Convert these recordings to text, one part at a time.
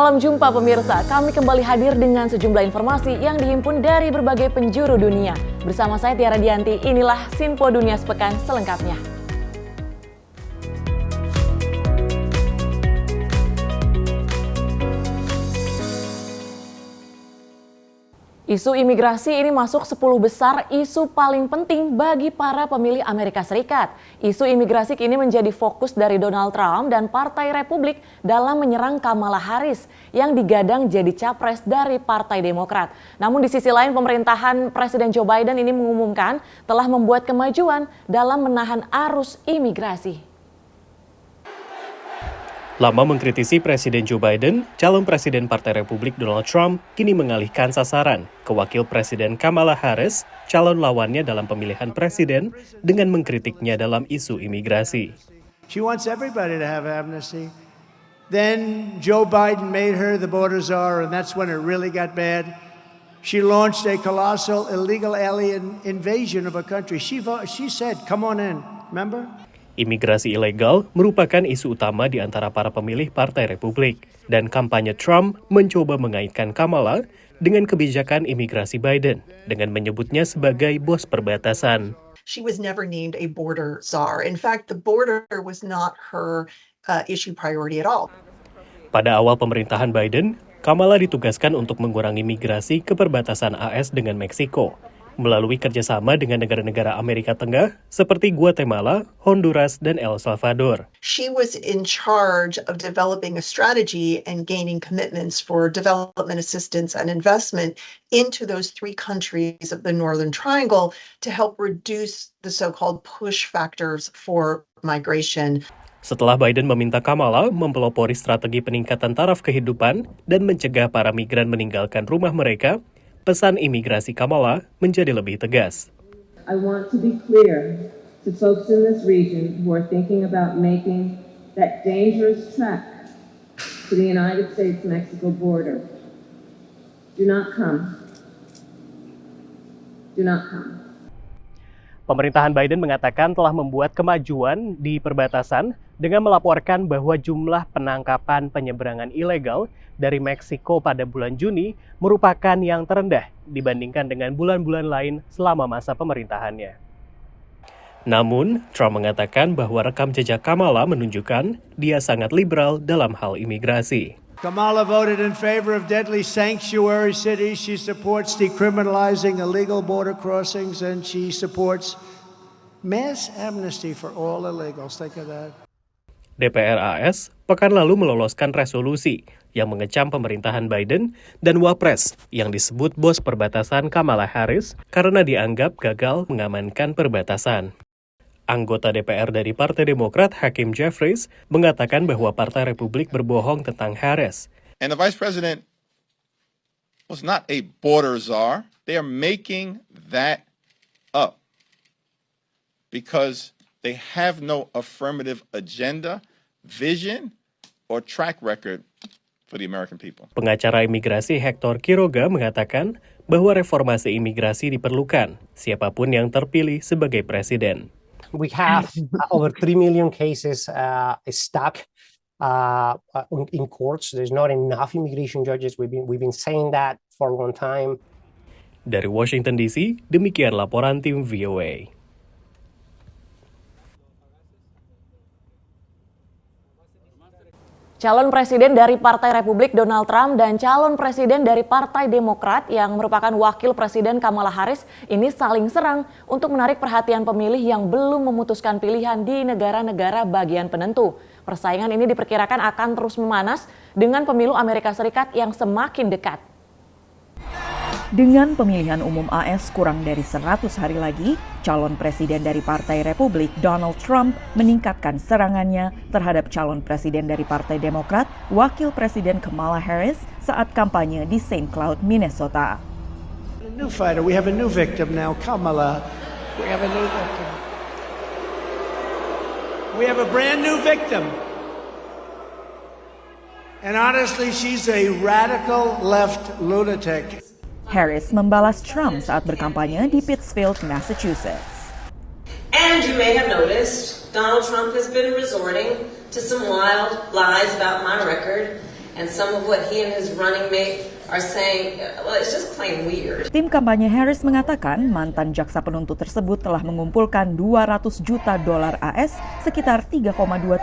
Salam jumpa pemirsa, kami kembali hadir dengan sejumlah informasi yang dihimpun dari berbagai penjuru dunia. Bersama saya Tiara Dianti, inilah Sinpo Dunia Sepekan selengkapnya. Isu imigrasi ini masuk 10 besar isu paling penting bagi para pemilih Amerika Serikat. Isu imigrasi kini menjadi fokus dari Donald Trump dan Partai Republik dalam menyerang Kamala Harris yang digadang jadi capres dari Partai Demokrat. Namun di sisi lain pemerintahan Presiden Joe Biden ini mengumumkan telah membuat kemajuan dalam menahan arus imigrasi. Lama mengkritisi Presiden Joe Biden, calon Presiden Partai Republik Donald Trump kini mengalihkan sasaran ke Wakil Presiden Kamala Harris, calon lawannya dalam pemilihan presiden, dengan mengkritiknya dalam isu imigrasi. She wants everybody to have amnesty. Then Joe Biden made her the border czar, and that's when it really got bad. She launched a colossal illegal alien invasion of a country. She said, "Come on in." Remember? Imigrasi ilegal merupakan isu utama di antara para pemilih Partai Republik, dan kampanye Trump mencoba mengaitkan Kamala dengan kebijakan imigrasi Biden dengan menyebutnya sebagai bos perbatasan. She was never named a border czar. In fact, the border was not her issue priority at all. Pada awal pemerintahan Biden, Kamala ditugaskan untuk mengurangi migrasi ke perbatasan AS dengan Meksiko melalui kerjasama dengan negara-negara Amerika Tengah seperti Guatemala, Honduras, dan El Salvador. She was in charge of developing a strategy and gaining commitments for development assistance and investment into those three countries of the Northern Triangle to help reduce the so-called push factors for migration. Setelah Biden meminta Kamala mempelopori strategi peningkatan taraf kehidupan dan mencegah para migran meninggalkan rumah mereka, pesan imigrasi Kamala menjadi lebih tegas. I want to be clear to folks in this region who are thinking about making that dangerous trek to the United States-Mexico border. Do not come. Do not come. Pemerintahan Biden mengatakan telah membuat kemajuan di perbatasan dengan melaporkan bahwa jumlah penangkapan penyeberangan ilegal dari Meksiko pada bulan Juni merupakan yang terendah dibandingkan dengan bulan-bulan lain selama masa pemerintahannya. Namun, Trump mengatakan bahwa rekam jejak Kamala menunjukkan dia sangat liberal dalam hal imigrasi. Kamala voted in favor of deadly sanctuary cities. She supports decriminalizing illegal border crossings, and she supports mass amnesty for all illegals. Think of that. DPR AS pekan lalu meloloskan resolusi yang mengecam pemerintahan Biden dan Wapres yang disebut bos perbatasan Kamala Harris karena dianggap gagal mengamankan perbatasan. Anggota DPR dari Partai Demokrat Hakeem Jeffries mengatakan bahwa Partai Republik berbohong tentang Harris. And the Vice President was not a border czar. They are making that up because they have no affirmative agenda, vision, or track record for the American people. Pengacara imigrasi Hector Quiroga mengatakan bahwa reformasi imigrasi diperlukan siapapun yang terpilih sebagai presiden. We have over 3 million cases stuck in courts. There's not enough immigration judges. We've been saying that for a long time. Dari Washington DC, demikian laporan tim VOA. Calon presiden dari Partai Republik Donald Trump dan calon presiden dari Partai Demokrat yang merupakan wakil presiden Kamala Harris ini saling serang untuk menarik perhatian pemilih yang belum memutuskan pilihan di negara-negara bagian penentu. Persaingan ini diperkirakan akan terus memanas dengan pemilu Amerika Serikat yang semakin dekat. Dengan pemilihan umum AS kurang dari 100 hari lagi, calon presiden dari Partai Republik Donald Trump meningkatkan serangannya terhadap calon presiden dari Partai Demokrat, Wakil Presiden Kamala Harris saat kampanye di St. Cloud, Minnesota. A new fighter. We have a new victim now, Kamala. We have a new victim. We have a brand new victim. And honestly, she's a radical left lunatic. Harris membalas Trump saat berkampanye di Pittsfield, Massachusetts. And you may have noticed, Donald Trump has been resorting to some wild lies about my record And some of what he and his running mate are saying, well, it's just plain weird. Tim kampanye Harris mengatakan mantan jaksa penuntut tersebut telah mengumpulkan 200 juta dolar AS sekitar 3,2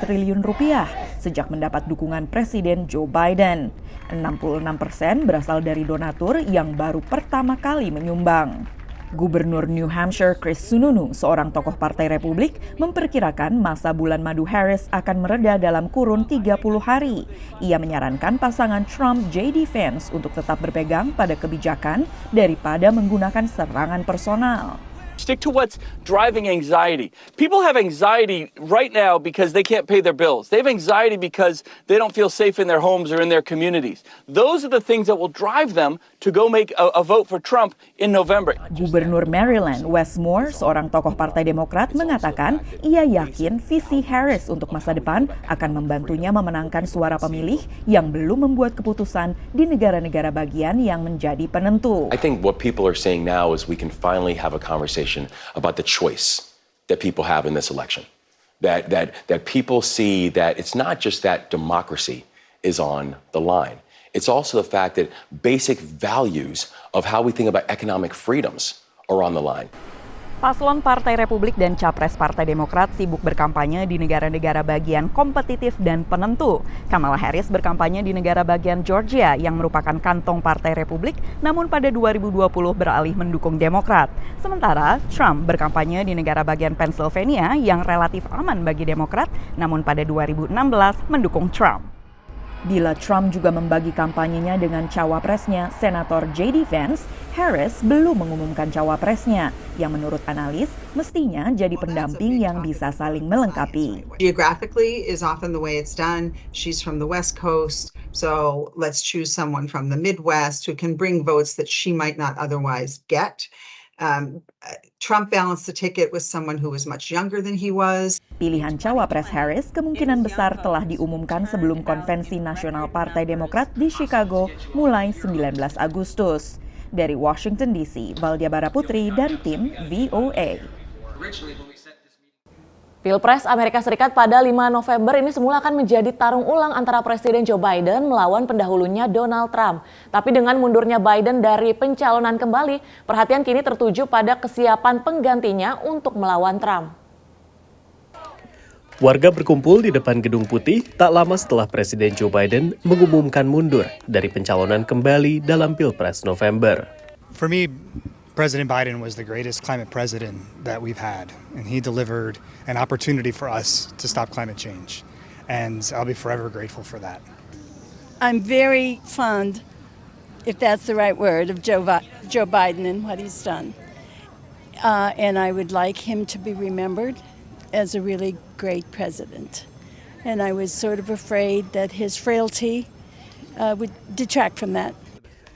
triliun rupiah sejak mendapat dukungan Presiden Joe Biden. 66% berasal dari donatur yang baru pertama kali menyumbang. Gubernur New Hampshire Chris Sununu, seorang tokoh Partai Republik, memperkirakan masa bulan madu Harris akan mereda dalam kurun 30 hari. Ia menyarankan pasangan Trump-JD Vance untuk tetap berpegang pada kebijakan daripada menggunakan serangan personal. Stick to what's driving anxiety. People have anxiety right now because they can't pay their bills. They have anxiety because they don't feel safe in their homes or in their communities. Those are the things that will drive them to go make a vote for Trump in November. Gubernur Maryland, Wes Moore, seorang tokoh Partai Demokrat, mengatakan ia yakin visi Harris untuk masa depan akan membantunya memenangkan suara pemilih yang belum membuat keputusan di negara-negara bagian yang menjadi penentu. I think what people are saying now is we can finally have a conversation about the choice that people have in this election. That people see that it's not just that democracy is on the line. It's also the fact that basic values of how we think about economic freedoms are on the line. Paslon Partai Republik dan Capres Partai Demokrat sibuk berkampanye di negara-negara bagian kompetitif dan penentu. Kamala Harris berkampanye di negara bagian Georgia yang merupakan kantong Partai Republik, namun pada 2020 beralih mendukung Demokrat. Sementara Trump berkampanye di negara bagian Pennsylvania yang relatif aman bagi Demokrat, namun pada 2016 mendukung Trump. Bila Trump juga membagi kampanyenya dengan cawapresnya, Senator J.D. Vance, Harris belum mengumumkan cawapresnya, yang menurut analis mestinya jadi pendamping yang bisa saling melengkapi. Geographically is often the way it's done. She's from the West Coast, so let's choose someone from the Midwest who can bring votes that she might not otherwise get. Trump balanced the ticket with someone who was much younger than he was. Pilihan cawapres Harris kemungkinan besar telah diumumkan sebelum konvensi nasional Partai Demokrat di Chicago mulai 19 Agustus. Dari Washington DC, Valdia Baraputri dan tim VOA. Pilpres Amerika Serikat pada 5 November ini semula akan menjadi tarung ulang antara Presiden Joe Biden melawan pendahulunya Donald Trump. Tapi dengan mundurnya Biden dari pencalonan kembali, perhatian kini tertuju pada kesiapan penggantinya untuk melawan Trump. Warga berkumpul di depan Gedung Putih tak lama setelah Presiden Joe Biden mengumumkan mundur dari pencalonan kembali dalam Pilpres November. For me, President Biden was the greatest climate president that we've had, and he delivered an opportunity for us to stop climate change, and I'll be forever grateful for that. I'm very fond, if that's the right word, of Joe Biden and what he's done. And I would like him to be remembered as a really great president. And I was sort of afraid that his frailty would detract from that.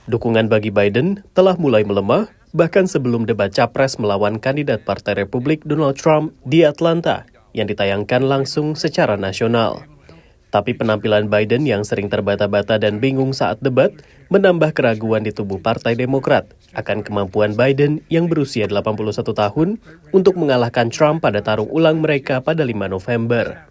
Dukungan bagi Biden telah mulai melemah, bahkan sebelum debat capres melawan kandidat Partai Republik Donald Trump di Atlanta yang ditayangkan langsung secara nasional. Tapi penampilan Biden yang sering terbata-bata dan bingung saat debat menambah keraguan di tubuh Partai Demokrat akan kemampuan Biden yang berusia 81 tahun untuk mengalahkan Trump pada tarung ulang mereka pada 5 November.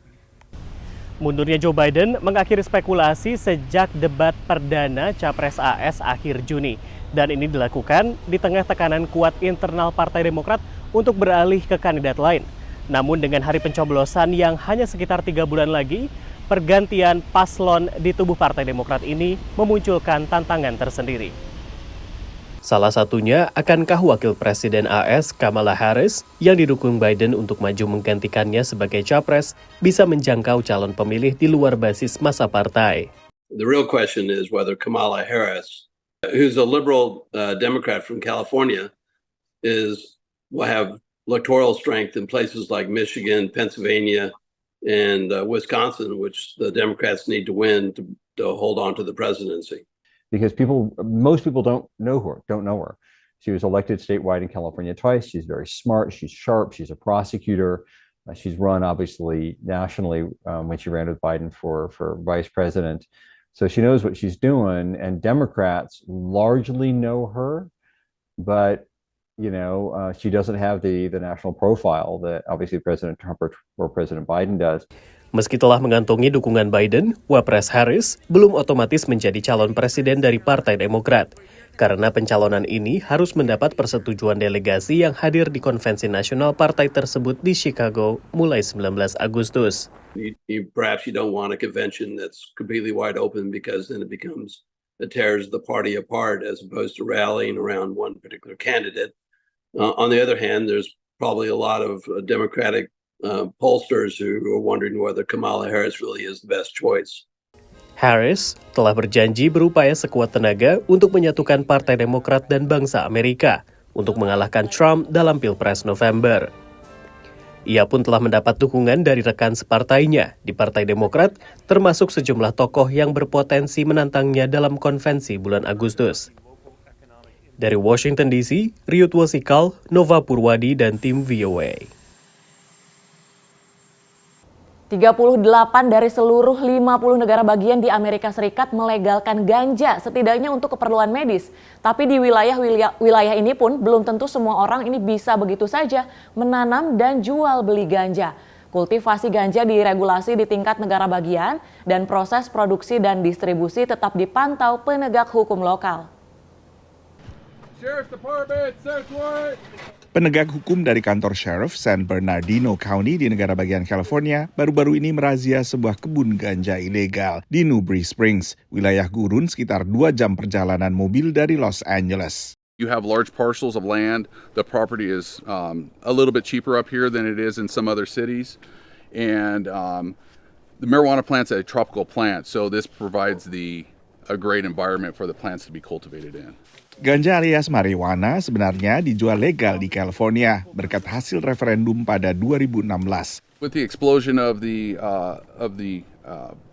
Mundurnya Joe Biden mengakhiri spekulasi sejak debat perdana Capres AS akhir Juni. Dan ini dilakukan di tengah tekanan kuat internal Partai Demokrat untuk beralih ke kandidat lain. Namun dengan hari pencoblosan yang hanya sekitar 3 bulan lagi, pergantian paslon di tubuh Partai Demokrat ini memunculkan tantangan tersendiri. Salah satunya, akankah Wakil Presiden AS Kamala Harris yang didukung Biden untuk maju menggantikannya sebagai capres bisa menjangkau calon pemilih di luar basis massa partai? The real question is whether Kamala Harris, who's a liberal Democrat from California, will have electoral strength in places like Michigan, Pennsylvania, and Wisconsin, which the Democrats need to win to hold on to the presidency. Because most people don't know her. She was elected statewide in California twice. She's very smart. She's sharp. She's a prosecutor. She's run obviously nationally when she ran with Biden for vice president. So she knows what she's doing, and Democrats largely know her, but she doesn't have the national profile that obviously President Trump or President Biden does. Meski telah mengantongi dukungan Biden, Wapres Harris belum otomatis menjadi calon presiden dari Partai Demokrat, karena pencalonan ini harus mendapat persetujuan delegasi yang hadir di konvensi nasional partai tersebut di Chicago mulai 19 Agustus. Perhaps you don't want a convention that's completely wide open because then it tears the party apart as opposed to rallying around one particular candidate. On the other hand, there's probably a lot of Democratic pollsters who are wondering whether Kamala Harris really is the best choice. Harris telah berjanji berupaya sekuat tenaga untuk menyatukan Partai Demokrat dan bangsa Amerika untuk mengalahkan Trump dalam Pilpres November. Ia pun telah mendapat dukungan dari rekan separtainya di Partai Demokrat, termasuk sejumlah tokoh yang berpotensi menantangnya dalam konvensi bulan Agustus. Dari Washington DC, Riut Wasikal, Nova Purwadi, dan tim VOA. 38 dari seluruh 50 negara bagian di Amerika Serikat melegalkan ganja setidaknya untuk keperluan medis. Tapi di wilayah ini pun belum tentu semua orang ini bisa begitu saja menanam dan jual beli ganja. Kultivasi ganja diregulasi di tingkat negara bagian dan proses produksi dan distribusi tetap dipantau penegak hukum lokal. Penegak hukum dari kantor Sheriff San Bernardino County di negara bagian California baru-baru ini merazia sebuah kebun ganja ilegal di Newberry Springs, wilayah gurun sekitar 2 jam perjalanan mobil dari Los Angeles. You have large parcels of land. The property is a little bit cheaper up here than it is in some other cities. And the marijuana plant's a tropical plant, so this provides a great environment for the plants to be cultivated in. Ganja alias marijuana sebenarnya dijual legal di California berkat hasil referendum pada 2016. With the explosion of the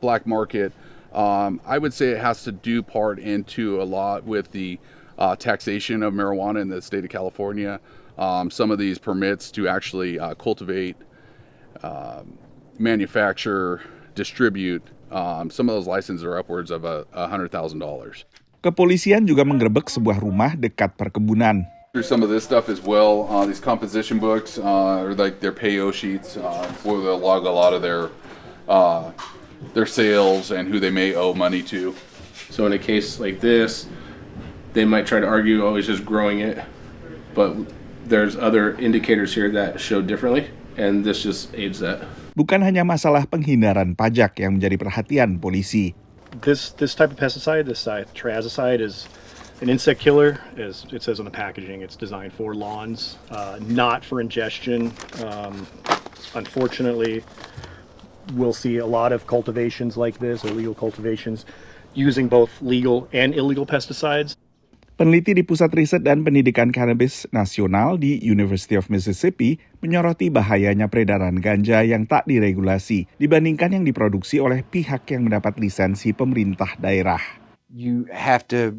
black market, I would say it has to do part into a lot with the taxation of marijuana in the state of California. Some of these permits to actually cultivate, manufacture, distribute, some of those licenses are upwards of $100,000. Kepolisian juga menggerebek sebuah rumah dekat perkebunan. Some of this stuff as well, these composition books or like their payo sheets where they'll log a lot of their sales and who they may owe money to. So in a case like this, they might try to argue, oh, it's just growing it, but there's other indicators here that show differently, and this just aids that. Bukan hanya masalah penghindaran pajak yang menjadi perhatian polisi. This type of pesticide, this triazicide, is an insect killer. As it says on the packaging, it's designed for lawns, not for ingestion. Unfortunately, we'll see a lot of cultivations like this, illegal cultivations, using both legal and illegal pesticides. Peneliti di Pusat Riset dan Pendidikan Cannabis Nasional di University of Mississippi menyoroti bahayanya peredaran ganja yang tak diregulasi dibandingkan yang diproduksi oleh pihak yang mendapat lisensi pemerintah daerah. You have to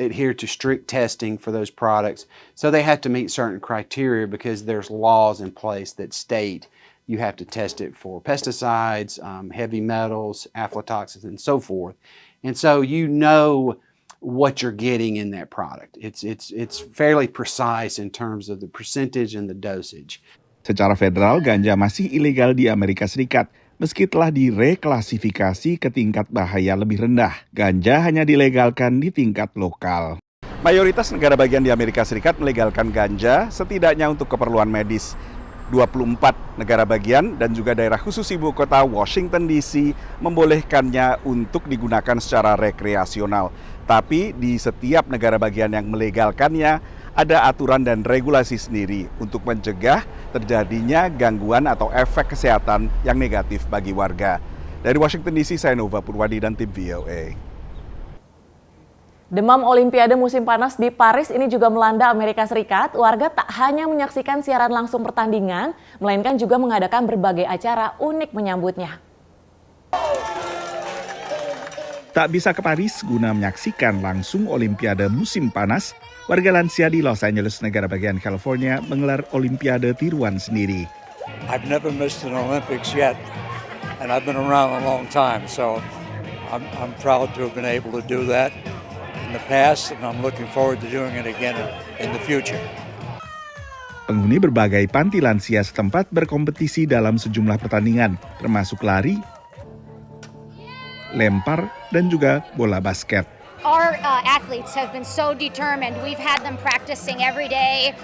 adhere to strict testing for those products. So they have to meet certain criteria because there's laws in place that state you have to test it for pesticides, heavy metals, aflatoxins, and so forth. And so you know what you're getting in that product. It's fairly precise in terms of the percentage and the dosage. Secara federal, ganja masih ilegal di Amerika Serikat. Meski telah direklasifikasi ke tingkat bahaya lebih rendah, ganja hanya dilegalkan di tingkat lokal. Mayoritas negara bagian di Amerika Serikat melegalkan ganja setidaknya untuk keperluan medis. 24 negara bagian dan juga daerah khusus ibu kota Washington DC membolehkannya untuk digunakan secara rekreasional. Tapi di setiap negara bagian yang melegalkannya ada aturan dan regulasi sendiri untuk mencegah terjadinya gangguan atau efek kesehatan yang negatif bagi warga. Dari Washington DC, saya Nova Purwadi dan tim VOA. Demam Olimpiade musim panas di Paris ini juga melanda Amerika Serikat. Warga tak hanya menyaksikan siaran langsung pertandingan, melainkan juga mengadakan berbagai acara unik menyambutnya. Tak bisa ke Paris guna menyaksikan langsung Olimpiade musim panas, warga lansia di Los Angeles, negara bagian California, menggelar Olimpiade tiruan sendiri. I've never missed an Olympics yet, and I've been around a long time, so I'm proud to have been able to do that in the past, and I'm looking forward to doing it again in the future. Penghuni berbagai panti lansia setempat berkompetisi dalam sejumlah pertandingan, termasuk lari, lempar, dan juga bola basket. Our athletes have been so determined. We've had them practicing every day.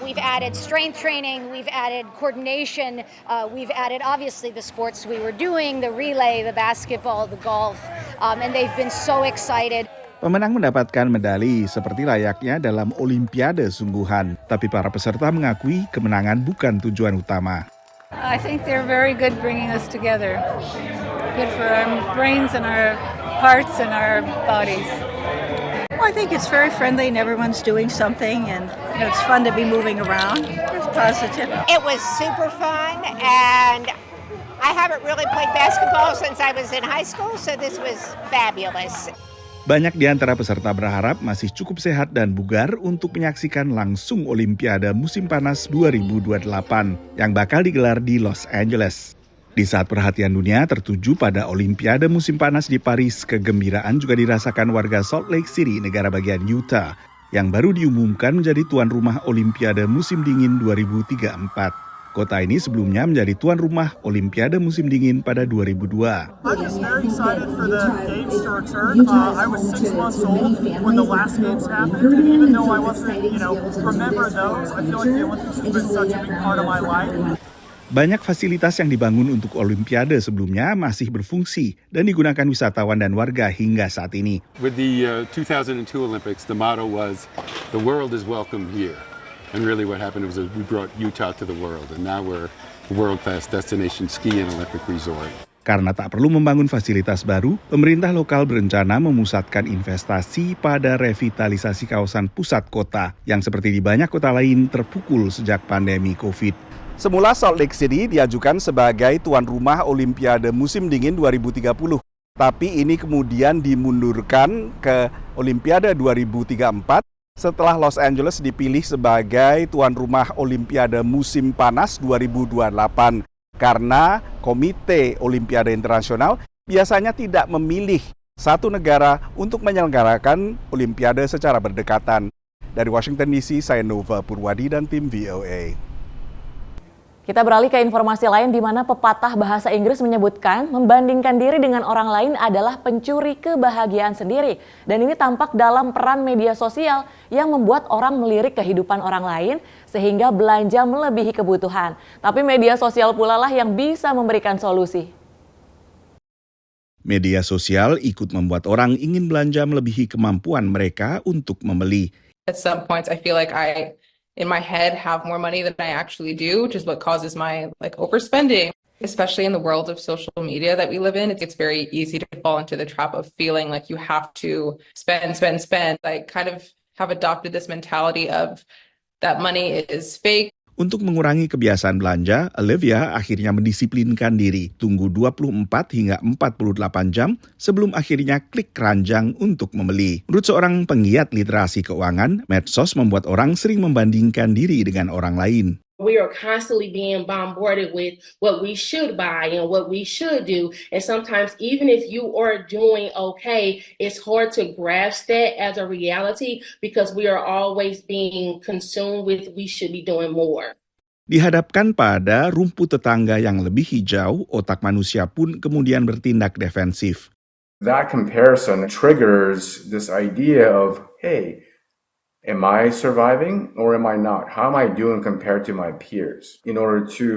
We've added strength training. We've added coordination. We've added, obviously, the sports we were doing, the relay, the basketball, the golf. And they've been so excited. Pemenang mendapatkan medali seperti layaknya dalam Olimpiade sungguhan. Tapi para peserta mengakui kemenangan bukan tujuan utama. I think they're very good bringing us together. Good for our brains and our hearts and our bodies. Well, I think it's very friendly and everyone's doing something and it's fun to be moving around. It's positive. It was super fun and I haven't really played basketball since I was in high school, so this was fabulous. Banyak di antara peserta berharap masih cukup sehat dan bugar untuk menyaksikan langsung Olimpiade musim panas 2028 yang bakal digelar di Los Angeles. Di saat perhatian dunia tertuju pada Olimpiade musim panas di Paris, kegembiraan juga dirasakan warga Salt Lake City, negara bagian Utah, yang baru diumumkan menjadi tuan rumah Olimpiade musim dingin 2034. Kota ini sebelumnya menjadi tuan rumah Olimpiade musim dingin pada 2002. I'm just very excited for the games to return. I was 6 months old when the last games happened, and even though I wasn't, remember those, I feel like the Olympics has been such a big part of my life. Banyak fasilitas yang dibangun untuk Olimpiade sebelumnya masih berfungsi dan digunakan wisatawan dan warga hingga saat ini. With the 2002 Olympics, the motto was, "The world is welcome here." And really what happened was we brought Utah to the world, and now we're a world-class destination ski and Olympic resort. Karena tak perlu membangun fasilitas baru, pemerintah lokal berencana memusatkan investasi pada revitalisasi kawasan pusat kota yang seperti di banyak kota lain terpukul sejak pandemi COVID. Semula Salt Lake City diajukan sebagai tuan rumah Olimpiade musim dingin 2030. Tapi ini kemudian dimundurkan ke Olimpiade 2034 setelah Los Angeles dipilih sebagai tuan rumah Olimpiade musim panas 2028. Karena Komite Olimpiade Internasional biasanya tidak memilih satu negara untuk menyelenggarakan Olimpiade secara berdekatan. Dari Washington DC, saya Nova Purwadi dan tim VOA. Kita beralih ke informasi lain di mana pepatah bahasa Inggris menyebutkan membandingkan diri dengan orang lain adalah pencuri kebahagiaan sendiri. Dan ini tampak dalam peran media sosial yang membuat orang melirik kehidupan orang lain sehingga belanja melebihi kebutuhan. Tapi media sosial pula lah yang bisa memberikan solusi. Media sosial ikut membuat orang ingin belanja melebihi kemampuan mereka untuk membeli. At some points I feel like in my head have more money than I actually do, which is what causes my overspending. Especially in the world of social media that we live in, it's very easy to fall into the trap of feeling like you have to spend. I kind of have adopted this mentality of that money is fake. Untuk mengurangi kebiasaan belanja, Olivia akhirnya mendisiplinkan diri, tunggu 24 hingga 48 jam sebelum akhirnya klik keranjang untuk membeli. Menurut seorang penggiat literasi keuangan, medsos membuat orang sering membandingkan diri dengan orang lain. We are constantly being bombarded with what we should buy and what we should do. And sometimes even if you are doing okay, it's hard to grasp that as a reality because we are always being consumed with we should be doing more. Dihadapkan pada rumput tetangga yang lebih hijau, otak manusia pun kemudian bertindak defensif. That comparison triggers this idea of, hey, am I surviving or am I not? How am I doing compared to my peers? In order to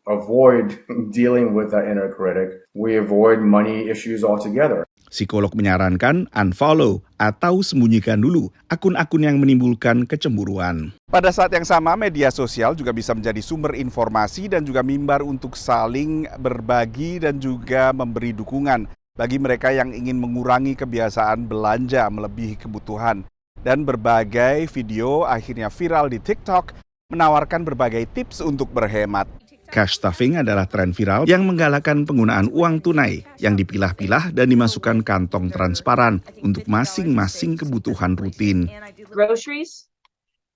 avoid dealing with that inner critic, we avoid money issues altogether. Psikolog menyarankan unfollow atau sembunyikan dulu akun-akun yang menimbulkan kecemburuan. Pada saat yang sama, media sosial juga bisa menjadi sumber informasi dan juga mimbar untuk saling berbagi dan juga memberi dukungan bagi mereka yang ingin mengurangi kebiasaan belanja melebihi kebutuhan. Dan berbagai video akhirnya viral di TikTok menawarkan berbagai tips untuk berhemat. Cash stuffing adalah tren viral yang menggalakkan penggunaan uang tunai yang dipilah-pilah dan dimasukkan kantong transparan untuk masing-masing kebutuhan rutin. Groceries,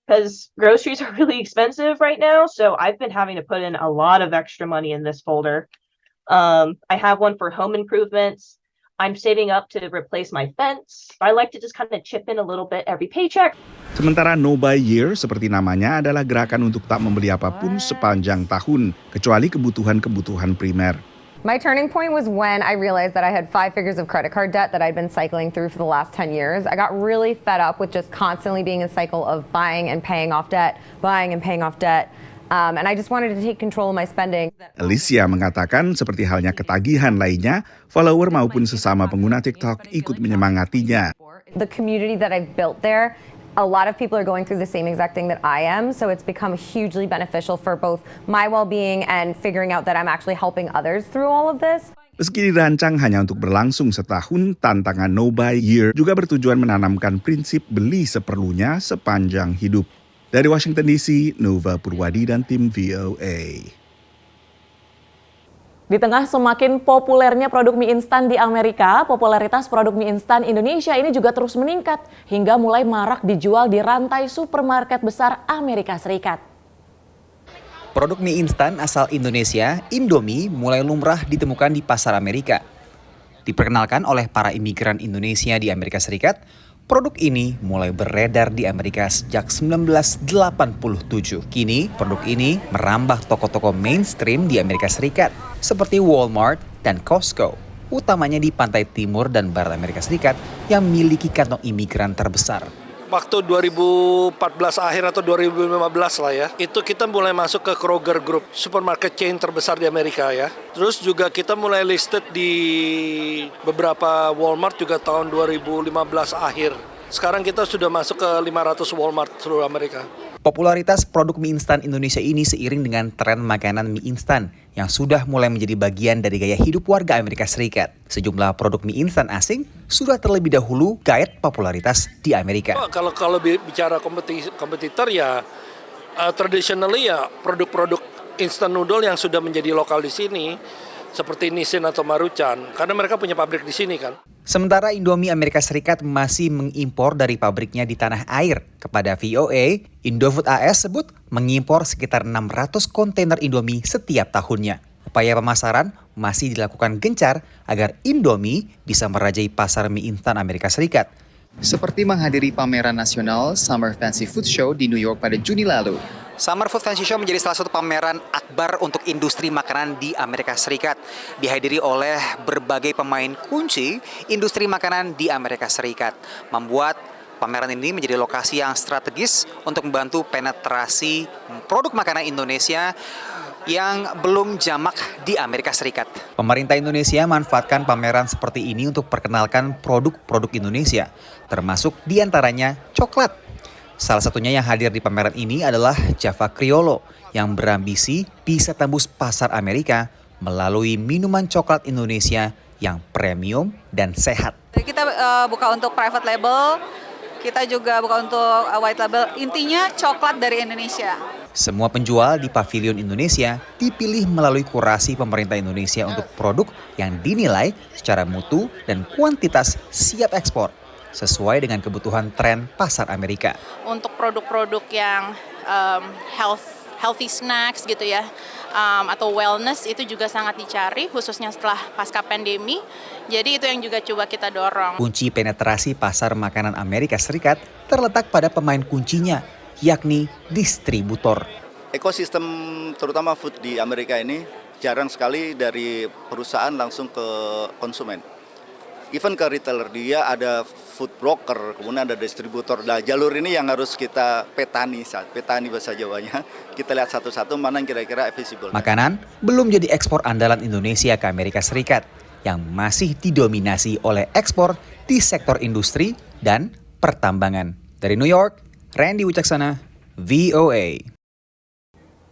because groceries are really expensive right now, so I've been having to put in a lot of extra money in this folder. I have one for home improvements. I'm saving up to replace my fence. I like to just kind of chip in a little bit every paycheck. Sementara No Buy Year seperti namanya adalah gerakan untuk tak membeli apapun sepanjang tahun, kecuali kebutuhan-kebutuhan primer. My turning point was when I realized that I had 5 figures of credit card debt that I'd been cycling through for the last 10 years. I got really fed up with just constantly being in a cycle of buying and paying off debt, buying and paying off debt. And I just wanted to take control of my spending. Alicia mengatakan seperti halnya ketagihan lainnya, follower maupun sesama pengguna TikTok ikut menyemangatinya. The community that I've built there, a lot of people are going through the same exact thing that I am, so it's become hugely beneficial for both my well-being and figuring out that I'm actually helping others through all of this. Meski dirancang hanya untuk berlangsung setahun, tantangan No Buy Year juga bertujuan menanamkan prinsip beli seperlunya sepanjang hidup. Dari Washington DC, Nova Purwadi dan tim VOA. Di tengah semakin populernya produk mie instan di Amerika, popularitas produk mie instan Indonesia ini juga terus meningkat hingga mulai marak dijual di rantai supermarket besar Amerika Serikat. Produk mie instan asal Indonesia, Indomie, mulai lumrah ditemukan di pasar Amerika. Diperkenalkan oleh para imigran Indonesia di Amerika Serikat, produk ini mulai beredar di Amerika sejak 1987. Kini, produk ini merambah toko-toko mainstream di Amerika Serikat, seperti Walmart dan Costco, utamanya di pantai timur dan barat Amerika Serikat yang memiliki kantong imigran terbesar. Waktu 2014 akhir atau 2015 lah ya, itu kita mulai masuk ke Kroger Group, supermarket chain terbesar di Amerika ya. Terus juga kita mulai listed di beberapa Walmart juga tahun 2015 akhir. Sekarang kita sudah masuk ke 500 Walmart seluruh Amerika. Popularitas produk mie instan Indonesia ini seiring dengan tren makanan mie instan yang sudah mulai menjadi bagian dari gaya hidup warga Amerika Serikat. Sejumlah produk mie instan asing sudah terlebih dahulu gaet popularitas di Amerika. Kalau bicara kompetitor ya traditionally ya produk-produk instant noodle yang sudah menjadi lokal di sini seperti Nissin atau Maruchan karena mereka punya pabrik di sini kan. Sementara Indomie Amerika Serikat masih mengimpor dari pabriknya di tanah air. Kepada VOA, Indofood AS sebut mengimpor sekitar 600 kontainer Indomie setiap tahunnya. Upaya pemasaran masih dilakukan gencar agar Indomie bisa merajai pasar mie instan Amerika Serikat. Seperti menghadiri pameran nasional Summer Fancy Food Show di New York pada Juni lalu. Summer Food Fancy Show menjadi salah satu pameran akbar untuk industri makanan di Amerika Serikat. Dihadiri oleh berbagai pemain kunci industri makanan di Amerika Serikat. Membuat pameran ini menjadi lokasi yang strategis untuk membantu penetrasi produk makanan Indonesia yang belum jamak di Amerika Serikat. Pemerintah Indonesia manfaatkan pameran seperti ini untuk perkenalkan produk-produk Indonesia, termasuk diantaranya coklat. Salah satunya yang hadir di pameran ini adalah Java Criollo yang berambisi bisa tembus pasar Amerika melalui minuman coklat Indonesia yang premium dan sehat. Kita buka untuk private label, kita juga buka untuk white label, intinya coklat dari Indonesia. Semua penjual di Pavilion Indonesia dipilih melalui kurasi pemerintah Indonesia untuk produk yang dinilai secara mutu dan kuantitas siap ekspor, sesuai dengan kebutuhan tren pasar Amerika. Untuk produk-produk yang healthy snacks gitu ya, atau wellness itu juga sangat dicari, khususnya setelah pasca pandemi. Jadi itu yang juga coba kita dorong. Kunci penetrasi pasar makanan Amerika Serikat terletak pada pemain kuncinya, yakni distributor. Ekosistem terutama food di Amerika ini jarang sekali dari perusahaan langsung ke konsumen. Even ke retailer, dia ada food broker, kemudian ada distributor. Nah, jalur ini yang harus kita petani bahasa Jawanya. Kita lihat satu-satu mana yang kira-kira visible. Makanan belum jadi ekspor andalan Indonesia ke Amerika Serikat, yang masih didominasi oleh ekspor di sektor industri dan pertambangan. Dari New York, Randy Wicaksana, VOA.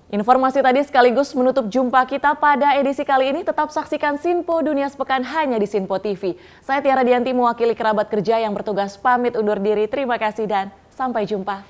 Informasi tadi sekaligus menutup jumpa kita pada edisi kali ini. Tetap saksikan Sinpo Dunia Sepekan hanya di Sinpo TV. Saya Tiara Dianti mewakili kerabat kerja yang bertugas pamit undur diri. Terima kasih dan sampai jumpa.